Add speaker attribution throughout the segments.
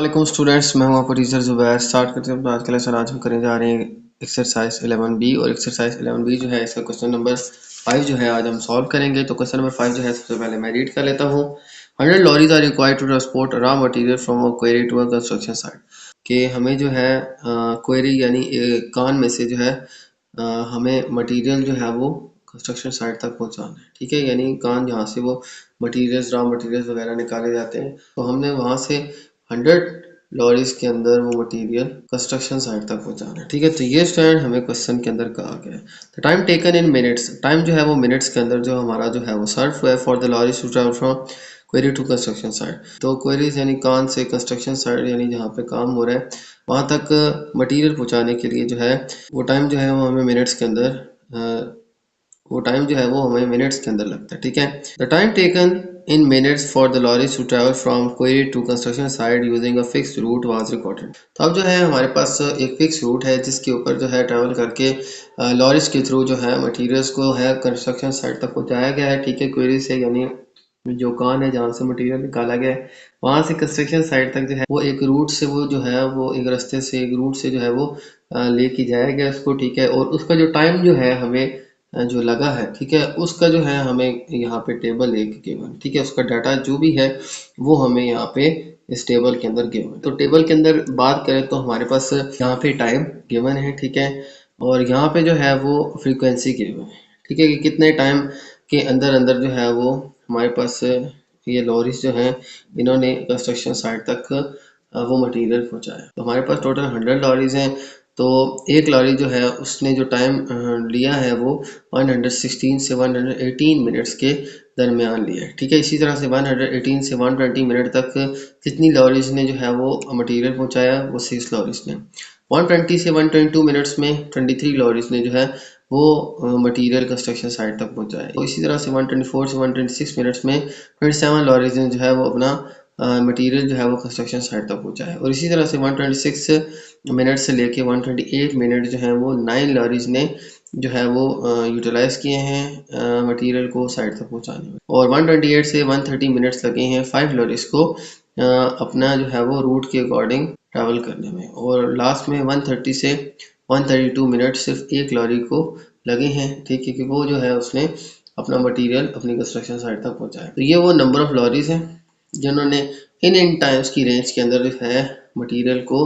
Speaker 1: अस्सलाम स्टूडेंट्स, मैं हूं आपका टीचर जुबैर। स्टार्ट करते हैं अपना आज का लेसन। आज हम करने जा रहे हैं एक्सरसाइज 11B और एक्सरसाइज 11B जो है इसका क्वेश्चन नंबर 5 जो है आज हम सॉल्व करेंगे। तो क्वेश्चन नंबर 5 जो है सबसे पहले मैं रीड कर लेता हूँ। 100 lorries are required to transport raw material from a quarry to a construction site. कि हमें जो है क्वेरी यानी कान में से जो है हमें मटेरियल जो है वो कंस्ट्रक्शन साइट तक पहुंचाना है। ठीक है, यानी कान जहाँ से वो मटेरियल्स रॉ मटेरियल्स वगैरह निकाले जाते हैं, तो हमने वहाँ से 100 लॉरीज के अंदर वो मटेरियल कंस्ट्रक्शन साइट तक पहुंचाना है। ठीक है, तो ये स्टैंड हमें क्वेश्चन के अंदर कहा गया है। तो time taken in minutes, time जो है वो मिनट्स के अंदर जो हमारा जो है वो सर्व हुआ है for the lorries to travel from quarry to construction site. तो क्वेरीज यानी कान से कंस्ट्रक्शन साइट यानी जहाँ पे काम हो रहा है वहाँ तक मटेरियल पहुँचाने के लिए जो है वो टाइम जो है वो हमें मिनट्स के अंदर वो टाइम जो है वो हमें मिनट्स के अंदर लगता है। ठीक है, the time taken in minutes for the lorries to travel from quarry to construction site using a fix route was recorded. तो अब जो है हमारे पास एक फिक्स रूट है जिसके ऊपर जो है ट्रैवल करके लॉरीज के थ्रू जो है मटेरियल्स को है कंस्ट्रक्शन साइट तक पहुंचाया गया है। ठीक है, क्वेरी से यानी जो कान है जहाँ से मटेरियल निकाला गया है वहाँ से कंस्ट्रक्शन साइट तक जो है वो एक रूट से वो जो है वो एक रास्ते से एक रूट से जो है वो लेके जाया गया उसको। ठीक है, और उसका जो टाइम जो है हमें जो लगा है, ठीक है, उसका जो है हमें यहाँ पे टेबल एक गिवन। ठीक है, उसका डाटा जो भी है वो हमें यहाँ पे इस टेबल के अंदर गिवन। तो टेबल के अंदर बात करें तो हमारे पास यहाँ पे टाइम गिवन है। ठीक है, और यहाँ पे जो है वो फ्रीक्वेंसी गिवन है। ठीक है, कि कितने टाइम के अंदर अंदर जो है वो हमारे पास ये लॉरीज जो हैं इन्होंने कंस्ट्रक्शन साइट तक वो मटेरियल पहुंचाया। तो हमारे पास टोटल 100 लॉरीज हैं। तो एक लॉरी जो है उसने जो टाइम लिया है वो 116 से 118 मिनट्स के दरमियान लिया है। ठीक है, इसी तरह से 118 से 120 मिनट तक कितनी लॉरीज ने जो है वो मटेरियल पहुंचाया, वो 6 लॉरीज ने। 120 से 122 मिनट्स में 23 लॉरीज ने जो है वो मटेरियल कंस्ट्रक्शन साइट तक पहुंचाया। तो इसी तरह से 124 से 126 मिनट्स में 27 लॉरीज ने जो है वो अपना मटेरियल जो है वो कंस्ट्रक्शन साइट तक पहुंचा है। और इसी तरह से 126 मिनट से लेके 128 मिनट जो है वो 9 लॉरीज ने जो है वो यूटिलाइज किए हैं मटेरियल को साइट तक पहुंचाने में। और 128 से 130 मिनट्स लगे हैं 5 लॉरीज को अपना जो है वो रूट के अकॉर्डिंग ट्रैवल करने में। और लास्ट में 130 से 132 मिनट सिर्फ एक लॉरी को लगे हैं। ठीक है, कि वो जो है उसने अपना मटेरियल अपनी कंस्ट्रक्शन साइट तक पहुंचाया। तो ये वो नंबर ऑफ लॉरीज हैं जिन्होंने इन टाइम्स की रेंज के अंदर जो है मटेरियल को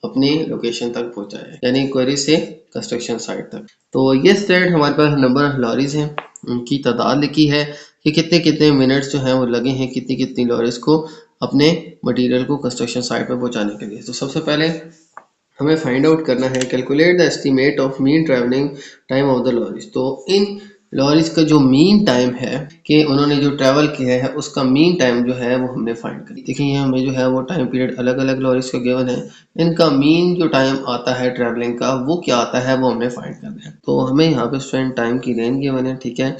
Speaker 1: अपनी लोकेशन तक पहुंचाया है, यानी क्वेरी से कंस्ट्रक्शन साइट तक। तो ये स्टेट हमारे पास नंबर ऑफ लॉरीज हैं, उनकी तादाद लिखी है कि कितने कितने मिनट्स जो हैं वो लगे हैं कितनी कितनी लॉरीज को अपने मटेरियल को कंस्ट्रक्शन साइट पर पहुंचाने के लिए। तो सबसे पहले हमें फाइंड आउट करना है calculate the estimate of mean travelling time of the lorries. तो इन लॉरीज का जो मीन टाइम है कि उन्होंने जो ट्रैवल किया है उसका मीन टाइम जो है वो हमने फाइंड कर। देखिए हमें जो है वो टाइम पीरियड अलग अलग लॉरीज का गिवन है, इनका मीन जो टाइम आता है ट्रैवलिंग का वो क्या आता है वो हमने फाइंड करना है। तो हमें यहाँ पे स्टूडेंट टाइम की रेंज गिवन है। ठीक है,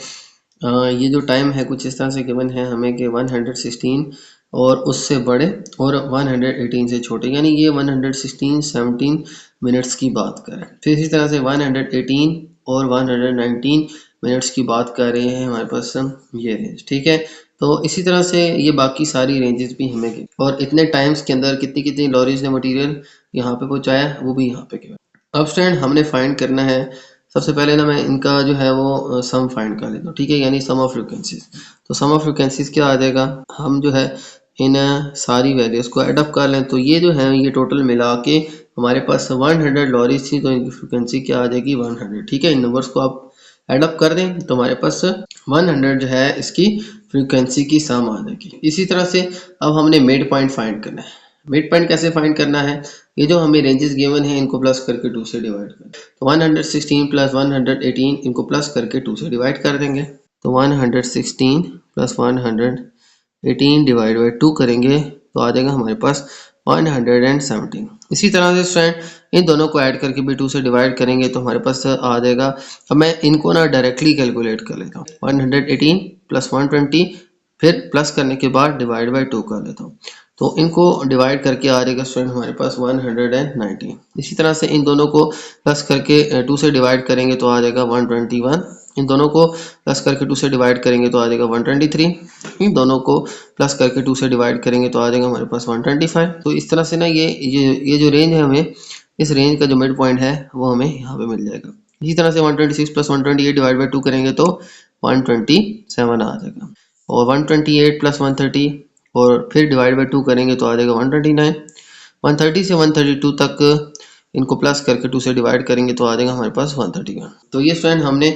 Speaker 1: ये जो टाइम है कुछ इस तरह से गिवन है हमें कि 116 और उससे बड़े और 118 से छोटे, यानी ये 116-17 मिनट्स की बात कर रहे हैं। फिर इसी तरह से 118 और 119 मिनट्स की बात कर रहे हैं हमारे पास ये रेंज। ठीक है, तो इसी तरह से ये बाकी सारी रेंजेस भी हमें और इतने टाइम्स के अंदर कितनी कितनी लॉरीज ने मटेरियल यहाँ पे पहुँचाया वो भी यहाँ पे गिवन। अब स्टूडेंट हमने फाइंड करना है सबसे पहले ना मैं इनका जो है वो सम फाइंड कर लेता हूँ। ठीक है, यानी सम ऑफ फ्रीक्वेंसीज। तो सम ऑफ फ्रीक्वेंसीज क्या आ जाएगा, हम जो है इन सारी वैल्यूज को एडअप कर लें तो ये जो है ये टोटल मिला के हमारे पास 100 लॉरीज थी तो इनकी फ्रीक्वेंसी क्या आ जाएगी 100। ठीक है, इन नंबर्स को आप एडअप कर दें तो हमारे पास 100 जो है इसकी फ्रीक्वेंसी की सम आ जाएगी। इसी तरह से अब हमने मिड पॉइंट फाइंड करना है। मिड पॉइंट कैसे फाइंड करना है, ये जो हमें रेंजेस गिवन है इनको प्लस करके 2 से डिवाइड कर, तो 116 प्लस 118 इनको प्लस करके 2 से डिवाइड कर देंगे। तो 116 प्लस 118 डिवाइड बाई 2 करेंगे तो आ जाएगा हमारे पास 117। इसी तरह से स्टूडेंट इन दोनों को ऐड करके भी 2 से डिवाइड करेंगे तो हमारे पास आ जाएगा। अब मैं इनको ना डायरेक्टली कैलकुलेट कर लेता हूँ, 118 प्लस 120 फिर प्लस करने के बाद डिवाइड बाई 2 कर लेता हूँ तो इनको डिवाइड करके आ जाएगा स्टूडेंट हमारे पास 119। इसी तरह से इन दोनों को प्लस करके 2 से डिवाइड करेंगे तो आ जाएगा 121 इन दोनों को प्लस करके 2 से डिवाइड करेंगे तो आ जाएगा 123। इन दोनों को प्लस करके 2 से डिवाइड करेंगे तो आ जाएगा हमारे पास 125। तो इस तरह से ना ये जो रेंज है, हमें इस रेंज का जो मिड पॉइंट है वो हमें यहाँ पे मिल जाएगा। इसी तरह से 126 प्लस 128 डिवाइड बाई 2 करेंगे तो 127 आ जाएगा, और 128 प्लस 130 और फिर डिवाइड बाई 2 करेंगे तो आ जाएगा 129। 130 से 132 तक इनको प्लस करके 2 से डिवाइड करेंगे तो आ जाएगा हमारे पास 131। तो ये स्टूडेंट हमने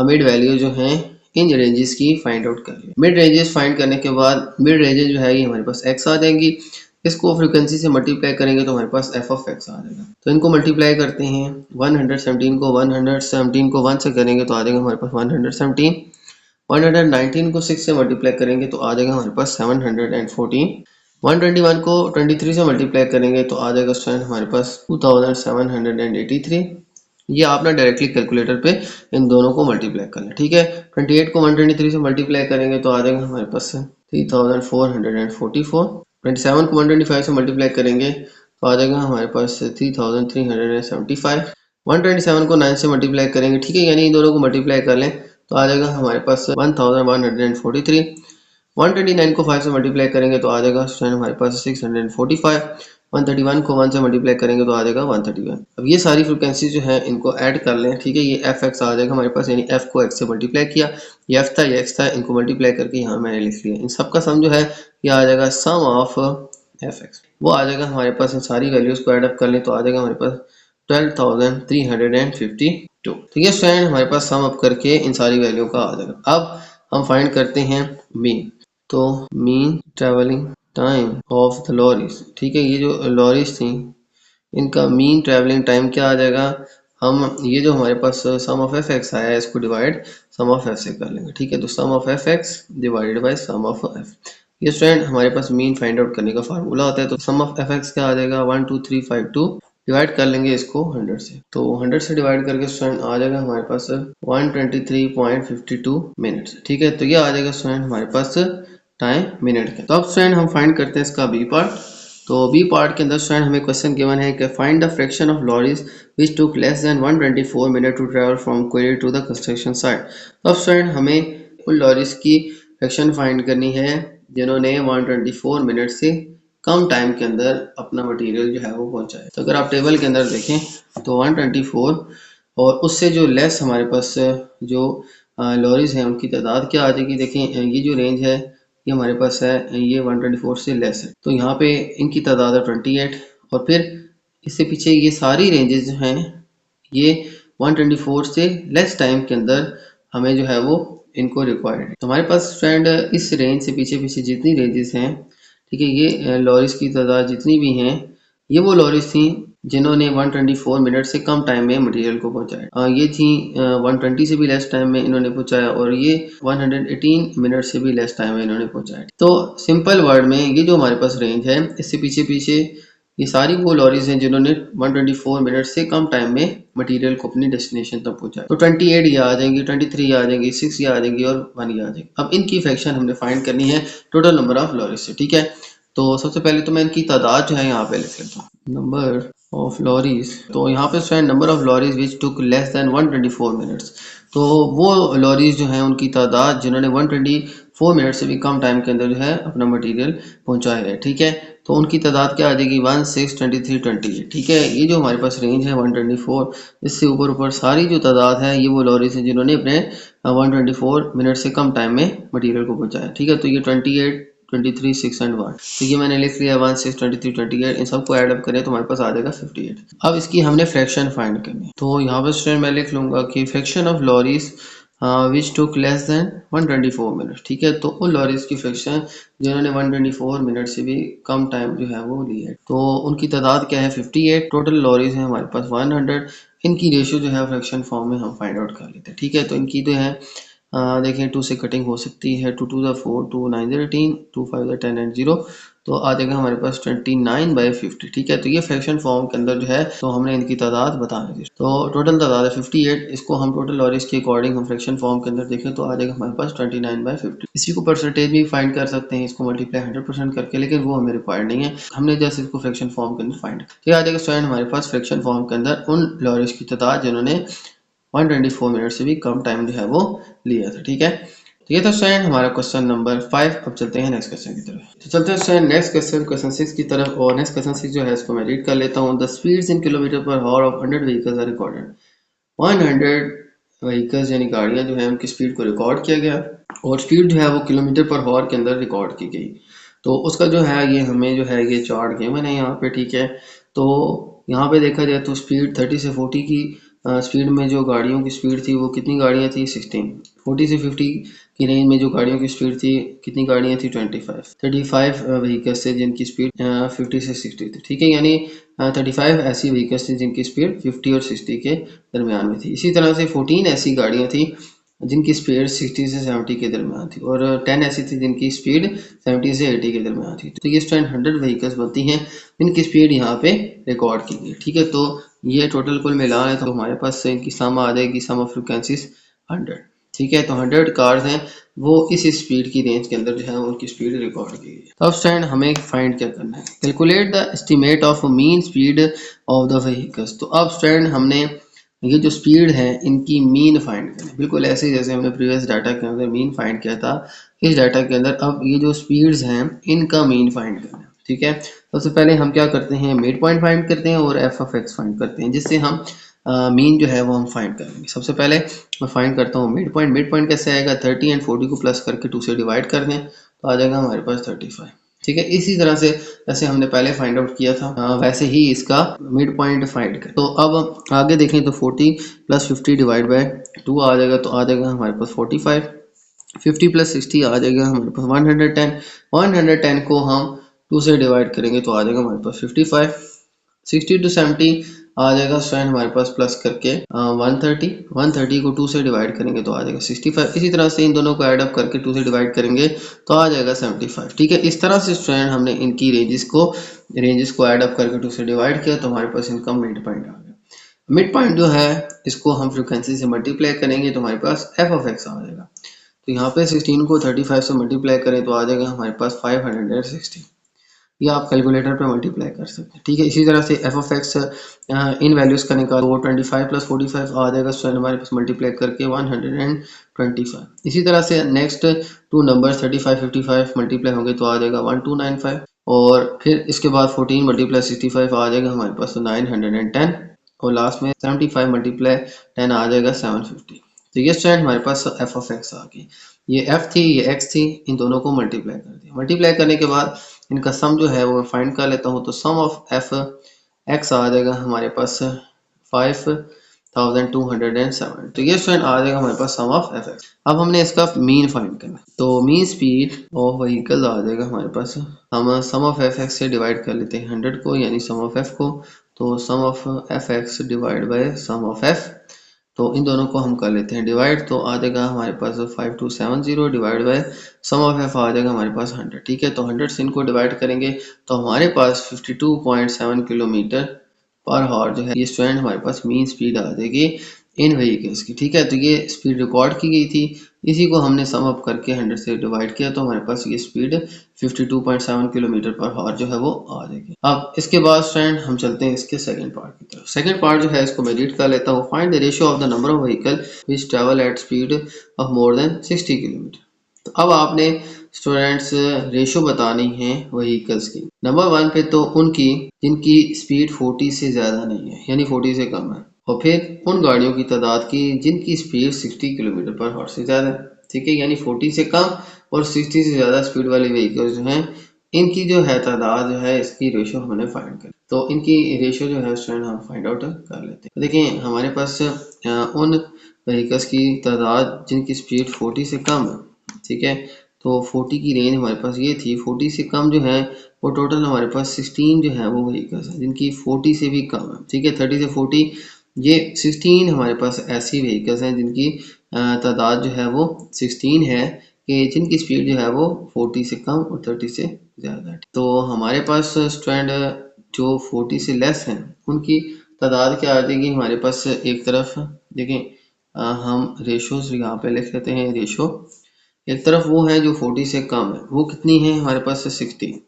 Speaker 1: मिड वैल्यू जो है इन रेंजेस की फाइंड आउट कर लिया। मिड रेंजेस फाइंड करने के बाद मिड रेंजेस जो है ये हमारे पास x आ जाएंगी। इसको फ्रीक्वेंसी से मल्टीप्लाई करेंगे तो हमारे पास f ऑफ x आ जाएगा। तो इनको मल्टीप्लाई करते हैं, 117 को 1 से करेंगे तो आ जाएगा हमारे पास 117। 119 को 6 से मल्टीप्लाई करेंगे तो आ जाएगा हमारे पास 714। 121 को 23 से मल्टीप्लाई करेंगे तो आ जाएगा स्टूडेंट हमारे पास 2783। ये आप ना डायरेक्टली कैलकुलेटर पे इन दोनों को मल्टीप्लाई कर लें, ठीक है। 28 को 123 से मल्टीप्लाई करेंगे तो आ जाएगा हमारे पास 3444। 27 को 125 से मल्टीप्लाई करेंगे तो आ जाएगा हमारे पास 3375। 127 को 9 से मल्टीप्लाई करेंगे, ठीक है, यानी इन दोनों को मल्टीप्लाई कर लें तो आ जाएगा हमारे पास 1143। 129 को 5 से मल्टीप्लाई करेंगे तो आ जाएगा स्टूडेंट हमारे पास 645। 131 को 1 से मल्टीप्लाई करेंगे तो आ जाएगा 131। अब ये सारी फ्रिक्वेंसी जो है इनको ऐड कर लें, ठीक है। ये एफ एक्स आ जाएगा हमारे पास, यानी एफ को एक्स से मल्टीप्लाई किया, ये एफ था ये एक्स था, इनको मल्टीप्लाई करके यहाँ मैंने लिख लिया। इन सब का सम जो है ये आ जाएगा सम ऑफ एफ एक्स, वो आ जाएगा हमारे पास। इन सारी वैल्यूज को एड अप कर लें तो आ जाएगा हमारे पास 12,352। तो ये स्टूडेंट हमारे पास सम अप करके इन सारी वैल्यू का आ जाएगा। अब हम फाइंड करते हैं मीन। तो mean travelling time of the lorries, ठीक है, ये जो लॉरीज थी इनका मीन ट्रेवलिंग टाइम क्या आ जाएगा। हम ये जो हमारे पास सम ऑफ एफ एक्स आया है इसको डिवाइड सम ऑफ एफ से कर लेंगे, ठीक है। तो sum of F X divided by sum of F. ये स्टूडेंट हमारे पास मीन फाइंड आउट करने का फार्मूला होता है। तो सम ऑफ एफ एक्स क्या आ जाएगा 12352, डिवाइड कर लेंगे इसको 100 से। तो 100 से डिवाइड करके स्टूडेंट आ जाएगा हमारे पास 123.52 मिनट्स, ठीक है। तो ये आ जाएगा स्टूडेंट हमारे पास टाइम मिनट का। तो अब स्टूडेंट हम फाइंड करते हैं इसका बी पार्ट। तो बी पार्ट के अंदर स्टूडेंट हमें क्वेश्चन गिवन है कि find the fraction of lorries which took less than 124 minute to travel from quarry to the construction site. तो अब स्टूडेंट हमें उन लॉरीज की फ्रैक्शन फाइंड करनी है जिन्होंने 124 मिनट से कम टाइम के अंदर अपना मटेरियल जो है वो पहुंचाए। तो अगर आप टेबल के अंदर देखें तो 124 और उससे जो लेस हमारे पास जो लॉरीज हैं उनकी तादाद क्या आ जाएगी। देखें ये जो रेंज है ये हमारे पास है, ये 124 से लेस है, तो यहाँ पे इनकी तादाद है 28। और फिर इससे पीछे ये सारी रेंजेस जो हैं ये 124 से लेस टाइम के अंदर हमें जो है वो इनको रिक्वायर्ड है। तो हमारे पास फ्रेंड इस रेंज से पीछे पीछे जितनी रेंजेस हैं, ठीक है, ये लॉरीज की तादाद जितनी भी हैं ये वो लॉरीज थी जिन्होंने 124 मिनट से कम टाइम में मटेरियल को पहुंचाया। ये थी 120 से भी लेस टाइम में इन्होंने पहुंचाया, और ये 118 मिनट से भी लेस टाइम में इन्होंने पहुंचाया। तो सिंपल वर्ड में ये जो हमारे पास रेंज है इससे पीछे पीछे ये सारी वो लॉरीज हैं जिन्होंने 124 मिनट से कम टाइम में मटेरियल को अपनी डेस्टिनेशन तक पहुंचाया। तो 28 ये आ जाएंगी, 23 ये आ जाएंगी, 6 ये आ जाएंगी और 1 ये आ जाएगी। अब इनकी फ्रैक्शन हमने फाइंड करनी है टोटल नंबर ऑफ लॉरीज से, ठीक है। तो सबसे पहले तो मैं इनकी तादाद जो है यहाँ पे लिख लेता हूँ, नंबर ऑफ लॉरीज। तो यहाँ पे student number of lorries which took less than 124 minutes, तो वो लॉरीज जो हैं उनकी तादाद जिन्होंने 124 मिनट से भी कम टाइम के अंदर जो है अपना मटेरियल पहुंचाया है, ठीक है। तो उनकी तादाद क्या आ जाएगी 1 6 23 28, ठीक है। ये जो हमारे पास रेंज है 124, इससे ऊपर ऊपर सारी जो तादाद है ये वो लॉरीज हैं जिन्होंने अपने 124 मिनट से कम टाइम में मटेरियल को पहुंचाया, ठीक है। तो ये 28 23 6 एंड 1, तो ये मैंने लिख लिया 1 6 23 28, इन सबको ऐड अप करें तो हमारे पास आ जाएगा 58। अब इसकी हमने फ्रैक्शन फाइंड करनी है। तो यहाँ पर स्टूडेंट मैं लिख लूंगा कि fraction of lorries which took less than 124 minute, ठीक है। तो उन लॉरीज की फ्रैक्शन जिन्होंने 124 मिनट से भी कम टाइम जो है वो लिया है, तो उनकी तादाद क्या है 58। टोटल लॉरीज है हमारे पास 100। इनकी रेशियो जो है फ्रैक्शन फॉर्म में हम फाइंड आउट कर लेते हैं, ठीक है। तो इनकी जो है देखें 2 से कटिंग हो सकती है, 2 2 4 2 9 18 2 5 10 एंड 0, तो आ जाएगा हमारे पास 29/50, ठीक है। तो ये फ्रैक्शन फॉर्म के अंदर जो है तो हमने इनकी तादाद बतानी थी। तो टोटल तादाद है 58, इसको हम टोटल लॉरीज के अकॉर्डिंग हम फ्रैक्शन फॉर्म के अंदर देखें तो आ जाएगा हमारे पास 29/50। इसी को परसेंटेज भी फाइंड कर सकते हैं, इसको मल्टीप्लाई 100% करके, लेकिन वो हमें रिक्वायर्ड नहीं है, हमने जस्ट इसको फ्रैक्शन फॉर्म के अंदर फाइंड। तो आ जाएगा स्टूडेंट हमारे पास फ्रैक्शन फॉर्म के अंदर उन लॉरीज की तादाद जिन्होंने 124 मिनट से भी कम टाइम जो है वो लिया था। ठीक है, तो ये था स्टूडेंट हमारा क्वेश्चन नंबर 5। अब चलते हैं नेक्स्ट क्वेश्चन की तरफ। तो चलते हैं स्टूडेंट नेक्स्ट क्वेश्चन 6 की तरफ। और नेक्स्ट क्वेश्चन 6 जो है इसको मैं रीड कर लेता हूँ। The speeds in kilometre per hour of 100 vehicles are recorded. 100 vehicles यानी गाड़ियाँ जो है उनकी स्पीड को रिकॉर्ड किया गया और स्पीड जो है वो किलोमीटर पर हॉर के अंदर रिकॉर्ड की गई। तो उसका जो है ये हमें जो है ये चार्ट गिवन है यहाँ पे। ठीक है, तो यहाँ पे देखा जाए तो स्पीड 30 से 40 की स्पीड में जो गाड़ियों की स्पीड थी वो कितनी गाड़ियाँ थी 16। 40 से 50 की रेंज में जो गाड़ियों की स्पीड थी कितनी गाड़ियाँ थी 35 व्हीकल्स थे जिनकी स्पीड 50 से 60 थी। ठीक है, यानी 35 ऐसी व्हीकल्स थी जिनकी स्पीड 50 और 60 के दरमियान में थी। इसी तरह से 14 ऐसी गाड़ियाँ थी जिनकी स्पीड 60 से 70 के दरमियान थी और 10 ऐसी थी जिनकी स्पीड 70 से 80 के दरमियान थी। तो ये स्टूडेंट 100 व्हीकल्स बनती हैं जिनकी स्पीड यहाँ पे रिकॉर्ड की गई। ठीक है, तो ये टोटल कुल मिला है तो हमारे पास इनकी सम आ जाएगी, सम ऑफ फ्रिक्वेंसीज 100। ठीक है, तो 100 कार्स हैं वो इस स्पीड की रेंज के अंदर जो है उनकी स्पीड रिकॉर्ड की गई है। तो अब स्टूडेंट हमें फाइंड क्या करना है, calculate the estimate of mean speed of the vehicles. तो अब स्टूडेंट हमने ये जो स्पीड है इनकी मीन फाइंड करनी, बिल्कुल ऐसे ही जैसे हमने प्रीवियस डाटा के अंदर मीन फाइंड किया था। इस डाटा के अंदर अब ये जो स्पीड्स हैं इनका मीन फाइंड करना है। ठीक है, सबसे पहले हम क्या करते हैं, मिड पॉइंट फाइंड करते हैं और एफ ऑफ एक्स फाइंड करते हैं, जिससे हम मीन जो है वो हम फाइंड करेंगे। सबसे पहले मैं फाइंड करता हूँ मिड पॉइंट। मिड पॉइंट कैसे आएगा, 30 एंड 40 को प्लस करके 2 से डिवाइड कर दें तो आ जाएगा हमारे पास 35। ठीक है, इसी तरह से जैसे हमने पहले फाइंड आउट किया था वैसे ही इसका मिड पॉइंट फाइंड करें। तो अब आगे देखें तो 40 प्लस 50 डिवाइड बाय 2 आ जाएगा तो आ जाएगा हमारे पास 45। 50 प्लस 60 आ जाएगा हमारे पास 110। 110 को हम 2 से डिवाइड करेंगे तो आ जाएगा हमारे पास 55। 60 टू 70 आ जाएगा स्टूडेंट हमारे पास प्लस करके 130। 130 को 2 से डिवाइड करेंगे तो आ जाएगा 65। इसी तरह से इन दोनों को ऐड अप करके 2 से डिवाइड करेंगे तो आ जाएगा 75। ठीक है, इस तरह से स्टूडेंट हमने इनकी रेंजेस को ऐड अप करके 2 से डिवाइड किया तो हमारे पास इनका मिड पॉइंट आ गया। मिड पॉइंट जो है इसको हम फ्रिक्वेंसी से मल्टीप्लाई करेंगे तो हमारे पास एफ ऑफ एक्स आ जाएगा। तो यहाँ पे 16 को 35 से मल्टीप्लाई करें तो आ जाएगा हमारे पास 560। ये आप कैलकुलेटर पे मल्टीप्लाई कर सकते हैं। ठीक है, इसी तरह से F of x in values का निकालो, वो 25 प्लस 45 आ जाएगा स्टूडेंट हमारे पास मल्टीप्लाई करके 125। इसी तरह से नेक्स्ट टू नंबर 35 55 मल्टीप्लाई होंगे तो आ जाएगा 1295 और फिर इसके बाद 14 मल्टीप्लाई 65 आ जाएगा हमारे पास 910 और लास्ट में 75 मल्टीप्लाई 10 आ जाएगा 750। तो ये स्टूडेंट हमारे पास एफ ऑफ एक्स आ गई। ये एफ थी ये एक्स थी, इन दोनों को मल्टीप्लाई कर दिया। मल्टीप्लाई करने के बाद इनका सम जो है वो मैं फाइंड कर लेता हूँ। तो सम ऑफ एफ एक्स आ जाएगा हमारे पास 5207। तो ये स्टूडेंट आ जाएगा हमारे पास सम ऑफ एफ एक्स। अब हमने इसका मीन फाइंड करना है तो मीन स्पीड ऑफ व्हीकल आ जाएगा हमारे पास। हम सम ऑफ एफ एक्स से डिवाइड कर लेते हैं 100 को यानी सम ऑफ एफ को। तो sum of F X divide by sum of F, तो इन दोनों को हम कर लेते हैं डिवाइड तो आ जाएगा हमारे पास 5270 divide by sum of F आ जाएगा हमारे पास 100। ठीक है, तो 100 से इनको डिवाइड करेंगे तो हमारे पास 52.7 किलोमीटर पर हॉर जो है ये स्टूडेंट हमारे पास मीन स्पीड आ जाएगी इन व्हीकल्स की। ठीक है, तो ये स्पीड रिकॉर्ड की गई थी, इसी को हमने सम अप करके 100 से डिवाइड किया तो हमारे पास ये स्पीड 52.7 किलोमीटर पर हॉर जो है वो आ जाएगी। अब इसके बाद स्टूडेंट हम चलते हैं इसके सेकंड पार्ट की तरफ। सेकंड पार्ट जो है इसको मैं रीड कर लेता हूँ। Find the ratio of the number of vehicle which travel at speed of more than 60 kilometre. तो अब आपने स्टूडेंट्स रेशो बतानी है व्हीकल्स की। नंबर 1 पे तो उनकी जिनकी स्पीड 40 से ज़्यादा नहीं है यानी 40 से कम है, और फिर उन गाड़ियों की तादाद की जिनकी स्पीड 60 किलोमीटर पर हॉर से ज़्यादा है। ठीक है, यानी 40 से कम और 60 से ज़्यादा स्पीड वाले व्हीकल्स जो हैं इनकी जो है तादाद जो है इसकी रेशो हमने फाइंड कर। तो इनकी रेशो जो है स्टूडेंट हम फाइंड आउट कर लेते हैं। देखिए हमारे पास उन व्हीकल्स की तादाद जिनकी स्पीड 40 से कम है। ठीक है, तो 40 की रेंज हमारे पास ये थी। 40 से कम जो है वो टोटल हमारे पास 16 जो है वो व्हीकल्स हैं जिनकी 40 से भी कम है। ठीक है, 30 से 40 ये 16 हमारे पास ऐसी व्हीकल्स हैं जिनकी तादाद जो है वो 16 है कि जिनकी स्पीड जो है वो 40 से कम और 30 से ज़्यादा है। तो हमारे पास स्टूडेंट जो 40 से लेस हैं उनकी तादाद क्या आ जाएगी हमारे पास। एक तरफ देखें हम रेशोज यहाँ पे लिख लेते हैं। रेशो एक तरफ वो है जो 40 से कम है, वो कितनी है हमारे पास 60,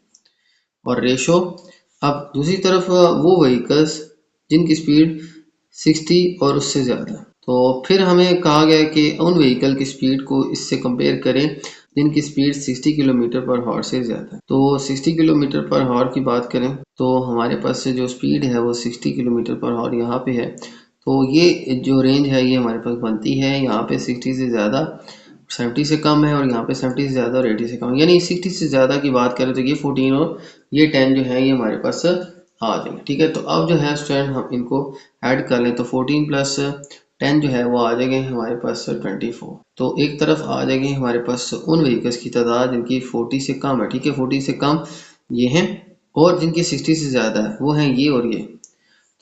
Speaker 1: और रेशो अब दूसरी तरफ वो व्हीकल्स जिनकी स्पीड 60 और उससे ज़्यादा है। तो फिर हमें कहा गया कि उन व्हीकल की स्पीड को इससे कंपेयर करें जिनकी स्पीड 60 किलोमीटर पर हॉर से ज़्यादा है। तो 60 किलोमीटर पर हॉर की बात करें तो हमारे पास से जो स्पीड है वो 60 किलोमीटर पर हॉर यहाँ पे है। तो ये जो रेंज है ये हमारे पास बनती है यहाँ पे 60 से ज़्यादा, 70 से कम है, और यहाँ पे 70 से ज़्यादा और 80 से कम है। यानी 60 से ज़्यादा की बात करें तो ये 14 और ये 10 जो है ये हमारे पास आ जाएंगे। ठीक है, तो अब जो है स्टूडेंट हम इनको ऐड कर लें तो 14 प्लस 10 जो है वो आ जाएंगे हमारे पास 24। तो एक तरफ आ जाएंगे हमारे पास उन व्हीकल्स की तादाद जिनकी 40 से कम है। ठीक है, 40 से कम ये हैं, और जिनकी 60 से ज़्यादा है वो हैं ये और ये।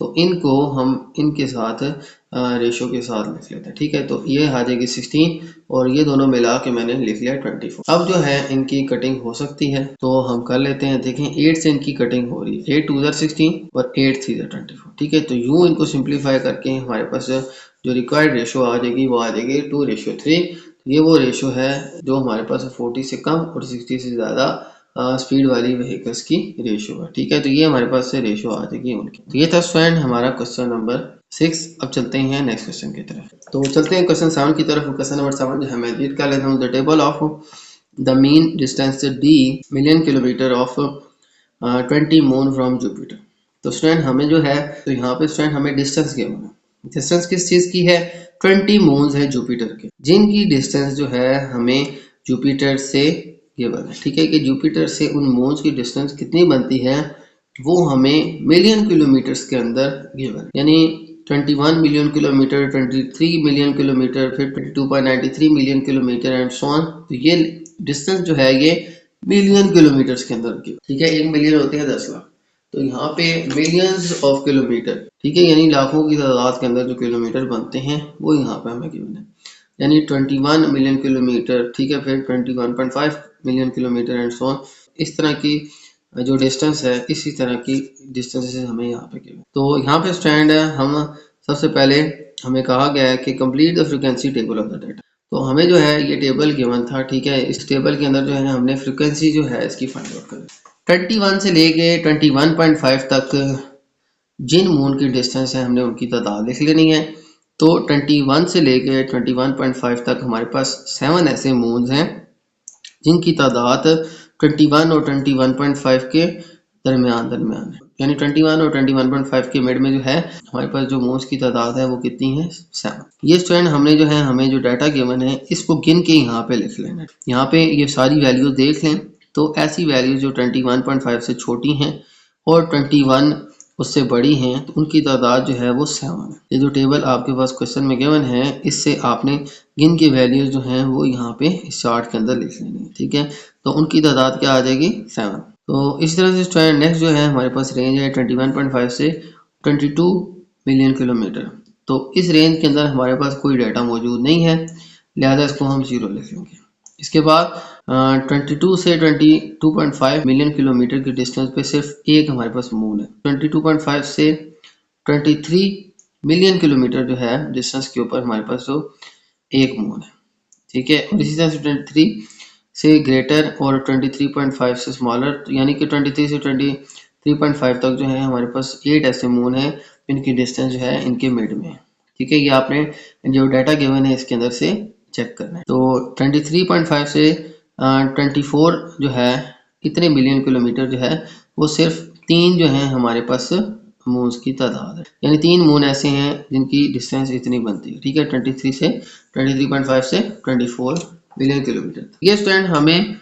Speaker 1: तो इनको हम इनके साथ रेशो के साथ लिख लेते हैं। ठीक है, तो ये आ जाएगी 16 और ये दोनों मिला के मैंने लिख लिया 24। अब जो है इनकी कटिंग हो सकती है तो हम कर लेते हैं। देखें 8 से इनकी कटिंग हो रही है, 8 2 16 और 8 3 24। ठीक है, तो यूं इनको सिंप्लीफाई करके हमारे पास जो रिक्वायर्ड रेशो आ जाएगी वो आ जाएगी 2:3। ये वो रेशो है जो हमारे पास 40 से कम और 60 से ज़्यादा स्पीड वाली व्हीकल्स की रेशो है। ठीक है, तो ये हमारे पास से रेशो आ जाएगी उनकी। तो ये था स्टूडेंट हमारा क्वेश्चन नंबर 6। अब चलते हैं नेक्स्ट क्वेश्चन की तरफ। तो चलते हैं क्वेश्चन 7 की तरफ। क्वेश्चन नंबर 7 जो है मैं रीड कर लेता हूँ। The table of the mean distance D million kilometre of 20 moon from Jupiter. तो स्टूडेंट हमें जो है तो यहाँ पे स्टूडेंट हमें डिस्टेंस गिवन है। डिस्टेंस किस चीज़ की है? 20 मून्स है जुपिटर के, जिनकी डिस्टेंस जो है हमें जुपिटर से गिवन है। ठीक है, कि जुपिटर से उन मून्स की डिस्टेंस कितनी बनती है वो हमें मिलियन किलोमीटर्स के अंदर गिवन है। यानी 21 मिलियन किलोमीटर, 23 मिलियन किलोमीटर, फिर 22.93 million kilometre and so on. तो ये डिस्टेंस जो है ये मिलियन किलोमीटर्स के अंदर की। ठीक है, 1 मिलियन होते हैं 10 लाख, तो यहाँ पे मिलियंस ऑफ किलोमीटर। ठीक है, यानी लाखों की तादाद के अंदर जो किलोमीटर बनते हैं वो यहाँ पे हमें गिवन है। यानी 21 मिलियन किलोमीटर, ठीक है, फिर 21.5 million kilometre and so on. इस तरह की जो डिस्टेंस है इसी तरह की डिस्टेंस हमें यहाँ पे गिवन। तो यहाँ पे स्टैंड है, हम सबसे पहले हमें कहा गया है कि complete the frequency table of the data. तो हमें जो है ये टेबल गिवन था। ठीक है, इस टेबल के अंदर जो है हमने फ्रीक्वेंसी जो है इसकी फाइंड आउट करनी। 21 से लेके 21.5 तक जिन मून की डिस्टेंस है हमने उनकी तादाद लिख लेनी है। तो 21 से लेके 21.5 तक हमारे पास 7 ऐसे मून्स हैं जिनकी तादाद 21 और 21.5 के दरमियान है। यानी 21 और 21.5 के मिड में जो है हमारे पास जो मून्स की तादाद है वो कितनी है? 7। ये स्टूडेंट हमने जो है हमें जो डाटा गिवन है इसको गिन के यहाँ पे लिख लेना है। यहाँ पे ये सारी वैल्यू देख लें तो ऐसी वैल्यू जो 21.5 से छोटी हैं और 21 उससे बड़ी हैं तो उनकी तादाद जो है वो 7 है। ये जो टेबल आपके पास क्वेश्चन में गिवन है इससे आपने गिन के वैल्यूज जो हैं वो यहाँ पे इस चार्ट के अंदर लिख लेनी है। ठीक है, तो उनकी तादाद क्या आ जाएगी? 7। तो इस तरह से स्टूडेंट नेक्स्ट जो है हमारे पास रेंज है 21.5 से 22 मिलियन किलोमीटर। तो इस रेंज के अंदर हमारे पास कोई डाटा मौजूद नहीं है, लिहाजा इसको हम 0 लिख लेंगे। इसके बाद 22 से 22.5 मिलियन किलोमीटर की डिस्टेंस पे सिर्फ एक हमारे पास मून है। 22.5 से 23 मिलियन किलोमीटर जो है डिस्टेंस के ऊपर हमारे पास जो एक मून है। ठीक है, और इसी तरह से 23 से ग्रेटर और 23.5 से स्मॉलर, यानी कि 23 से 23.5 तक जो है हमारे पास 8 ऐसे मून है इनकी डिस्टेंस जो है इनके मिड में है। ठीक है, ये आपने जो डाटा गिवन है इसके अंदर से चेक करना है। तो 23.5 से 24 जो है इतने मिलियन किलोमीटर जो है वो सिर्फ 3 जो है हमारे पास मून्स की तादाद है। यानी 3 मून ऐसे हैं जिनकी डिस्टेंस इतनी बनती है। ठीक है, 23 से 23.5 से 24 मिलियन किलोमीटर। ये स्टूडेंट हमें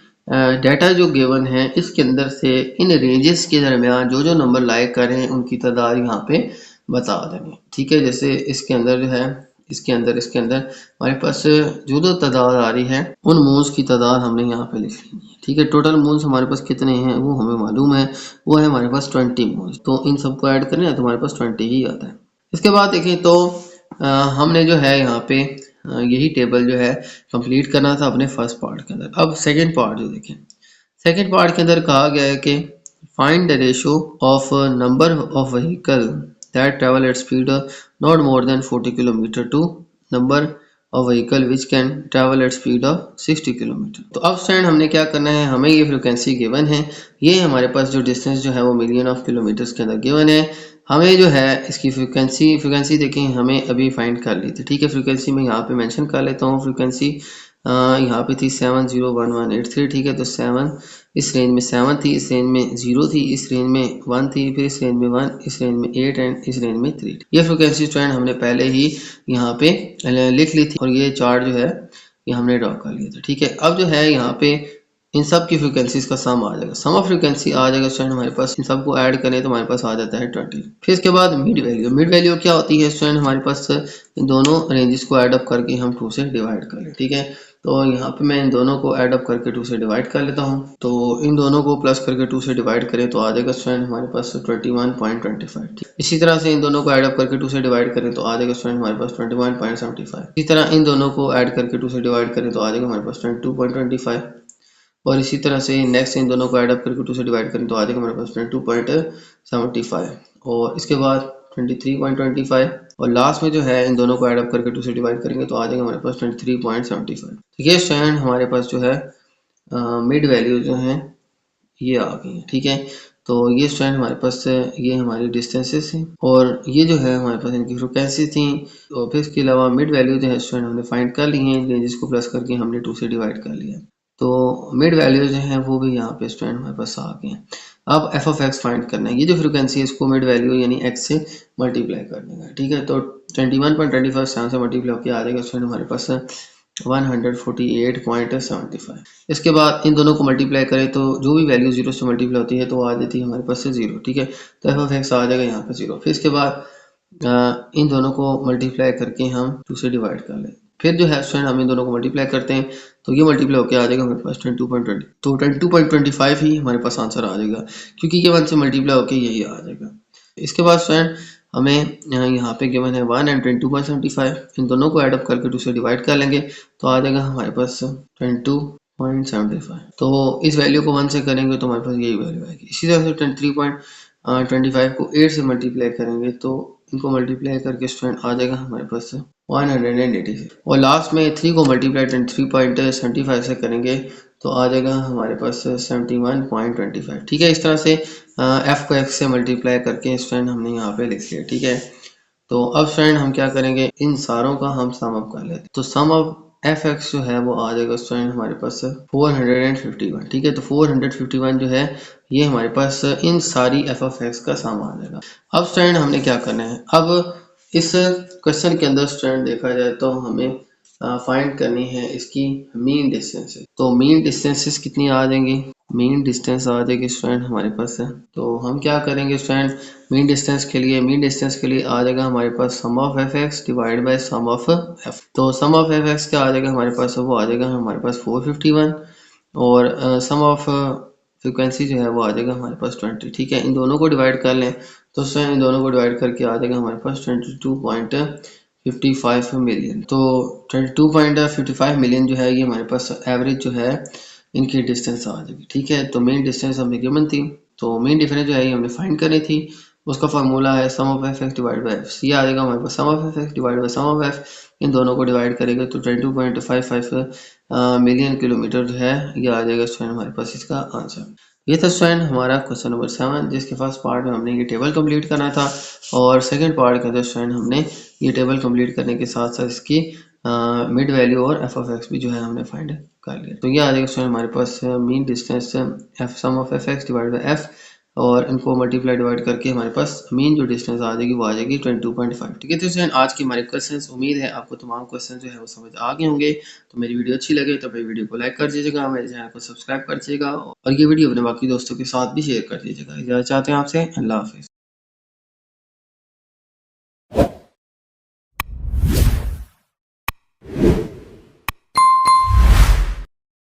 Speaker 1: डाटा जो गिवन है इसके अंदर से इन रेंजेस के दरमियान जो जो नंबर लाइक कर रहे हैं उनकी तादाद यहाँ पे बता देंगे। ठीक है, जैसे इसके अंदर जो है इसके अंदर हमारे पास जो जो तादाद आ रही है उन मून्स की तादाद हमने यहाँ पे लिख ली है। ठीक है, टोटल मून्स हमारे पास कितने हैं वो हमें मालूम है, वो है हमारे पास 20 मून्स। तो इन सबको ऐड करें तो हमारे पास 20 ही आता है। इसके बाद देखें तो हमने जो है यहाँ पे यही टेबल जो है कंप्लीट करना था अपने फर्स्ट पार्ट के अंदर। अब सेकेंड पार्ट जो देखें, सेकेंड पार्ट के अंदर कहा गया है कि find the ratio of number of vehicle that travel at speed not more than 40 km to number of vehicle which can travel at speed of 60 km। तो अब स्टैंड हमने क्या करना है, हमें ये फ्रिक्वेंसी गिवन है, ये हमारे पास जो डिस्टेंस जो है वो मिलियन ऑफ किलोमीटर्स के अंदर गिवन है। हमें जो है इसकी फ्रिक्वेंसी देखें हमें अभी फाइंड कर ली थी, ठीक है। फ्रिक्वेंसी में यहाँ पे मेंशन कर लेता हूँ। फ्रिक्वेंसी यहाँ पे थी 701183, ठीक है। तो 7 इस रेंज में 7 थी, इस रेंज में 0 थी, इस रेंज में 1 थी, फिर इस रेंज में 1, इस रेंज में 8 एंड इस रेंज में 3। ये फ्रिक्वेंसी स्टूडेंट हमने पहले ही यहाँ पे लिख ली थी और ये चार्ट जो है ये हमने ड्रॉ कर लिया था, ठीक है। अब जो है यहाँ पे इन सब की फ्रिक्वेंसीज का सम आ जाएगा। सम ऑफ फ्रिक्वेंसी आ जाएगा स्टूडेंट हमारे पास, इन सबको ऐड करें तो हमारे पास आ जाता है 20। फिर इसके बाद मिड वैल्यू। मिड वैल्यू क्या होती है स्टूडेंट, हमारे पास इन दोनों रेंजेस को ऐड अप करके हम 2 से डिवाइड कर लें, ठीक है। तो यहाँ पे मैं इन दोनों को ऐड अप करके 2 से डिवाइड कर लेता हूँ। तो इन दोनों को प्लस करके 2 से डिवाइड करें तो आ जाएगा स्टूडेंट हमारे पास 21.25। इसी तरह से इन दोनों को ऐड अप करके 2 से डिवाइड करें तो आ जाएगा स्टूडेंट हमारे पास 21.75। इसी तरह इन दोनों को ऐड करके 2 से डिवाइड करें तो आ जाएगा हमारे पास 22.25। और इसी तरह से नेक्स्ट इन दोनों को ऐड अप करके 2 से डिवाइड करें तो आ जाएगा हमारे पास 22.75 और इसके बाद 23.25 और लास्ट में जो है इन दोनों को ऐड अप करके 2 से डिवाइड करेंगे तो आ जाएगा हमारे पास 23.75। ठीक है स्टूडेंट, हमारे पास जो है मिड वैल्यू जो है ये आ गई है, ठीक है। तो ये स्टूडेंट हमारे पास ये हमारी डिस्टेंसेस हैं और ये जो है हमारे पास इनकी फ्रिक्वेंसी थी। और फिर इसके अलावा मिड वैल्यू जो है स्टूडेंट हमने फाइंड कर ली है, रेंजेस को प्लस करके हमने 2 से डिवाइड कर लिया। तो मिड वैल्यू जो है वो भी यहाँ पे स्टूडेंट हमारे पास आ गए हैं। अब एफ ऑफ एक्स फाइंड करना है। ये जो फ्रिक्वेंसी है इसको मिड वैल्यू यानी एक्स से मल्टीप्लाई कर देगा, ठीक है। तो 21.25 से मल्टीप्लाई होकर आ जाएगा स्टूडेंट हमारे पास 148.75। इसके बाद इन दोनों को मल्टीप्लाई करें तो जो भी वैल्यू 0 से मल्टीप्लाई होती है तो आ जाती है हमारे पास से 0, ठीक है। तो एफ ऑफ एक्स आ जाएगा यहाँ पे 0। फिर इसके बाद इन दोनों को मल्टीप्लाई करके हम 2 से डिवाइड कर लें। फिर जो है स्टूडेंट हम इन दोनों को मल्टीप्लाई करते हैं तो ये मल्टीप्लाई होकर आ जाएगा हमारे पास 22.20। तो 22.25 ही हमारे पास आंसर आ जाएगा क्योंकि ये 1 से मल्टीप्लाई होकर यही आ जाएगा। इसके बाद स्टूडेंट हमें यहाँ पे गिवन है 1 एंड 22.75। इन दोनों को ऐड अप करके 2 से डिवाइड कर लेंगे तो आ जाएगा हमारे पास 22.75। तो इस वैल्यू को 1 से करेंगे तो हमारे पास यही वैल्यू आएगी। इसी तरह से 23.25 को 8 से मल्टीप्लाई करेंगे तो इनको मल्टीप्लाई करके स्टूडेंट आ जाएगा हमारे पास 186। और लास्ट में 3 को मल्टीप्लाई 23.75 से करेंगे तो आ जाएगा हमारे पास 71.25, ठीक है। इस तरह से एफ को एक्स से मल्टीप्लाई करके स्टूडेंट हमने यहाँ पे लिख लिया, ठीक है। तो अब स्टूडेंट हम क्या करेंगे, इन सारों का हम सम अप कर लेते हैं। तो सम ऑफ एफ एक्स जो है वो आ जाएगा स्टूडेंट हमारे पास 451, ठीक है। तो 451 जो है ये हमारे पास इन सारी एफ ऑफ एक्स का सम आ जाएगा। अब स्टूडेंट हमने क्या करना है, अब इस क्वेश्चन के अंदर स्टूडेंट देखा जाए तो हमें फाइंड करनी है इसकी मीन डिस्टेंसेस। तो मीन डिस्टेंसेस कितनी आ जाएंगी, मीन डिस्टेंस आ जाएगी स्टूडेंट हमारे पास है। तो हम क्या करेंगे स्टूडेंट, मीन डिस्टेंस के लिए आ जाएगा हमारे पास sum of F X divide by sum of F. तो सम ऑफ एफ एक्स क्या आ जाएगा हमारे पास, वो आ जाएगा हमारे पास 451 और सम ऑफ फ्रिक्वेंसी जो है वो आ जाएगा हमारे पास 20, ठीक है। इन दोनों को डिवाइड कर लें तो स्टूडेंट इन दोनों को डिवाइड करके आ जाएगा हमारे पास 22.55 मिलियन। तो 22.55 मिलियन जो है ये हमारे पास एवरेज जो है इनकी डिस्टेंस आ जाएगी, ठीक है। तो मेन डिस्टेंस हमें गिवन थी, तो मेन डिफरेंस जो है ये हमने फाइंड करनी थी। उसका फार्मूला है sum of F X divide by F. ये आ जाएगा हमारे पास sum of F X divide by sum of F. इन दोनों को डिवाइड करेंगे तो 22.55 मिलियन किलोमीटर जो है ये आ जाएगा स्टूडेंट हमारे पास इसका आंसर। ये था स्टूडेंट हमारा क्वेश्चन नंबर 7, जिसके फर्स्ट पार्ट में हमने ये टेबल कंप्लीट करना था और सेकंड पार्ट के अंदर स्टूडेंट हमने ये टेबल कंप्लीट करने के साथ साथ इसकी मिड वैल्यू और एफ ऑफ एक्स भी जो है हमने फाइंड कर लिया। तो ये आ जाएगा स्टूडेंट हमारे पास mean distance F sum of F X divide by F और इनको मल्टीप्लाई डिवाइड करके हमारे पास मीन जो डिस्टेंस आ जाएगी वो आ जाएगी 22.5, ठीक है। तो स्टूडेंट आज की हमारे क्वेश्चंस, उम्मीद है आपको तमाम क्वेश्चन जो है वो समझ आ गए होंगे। तो मेरी वीडियो अच्छी लगे तो मेरी वीडियो को लाइक कर दीजिएगा, मेरे चैनल को सब्सक्राइब कर दीजिएगा और ये वीडियो अपने बाकी दोस्तों के साथ भी शेयर कर दीजिएगा। इजाज़त चाहते हैं आपसे, अल्लाह हाफिज़।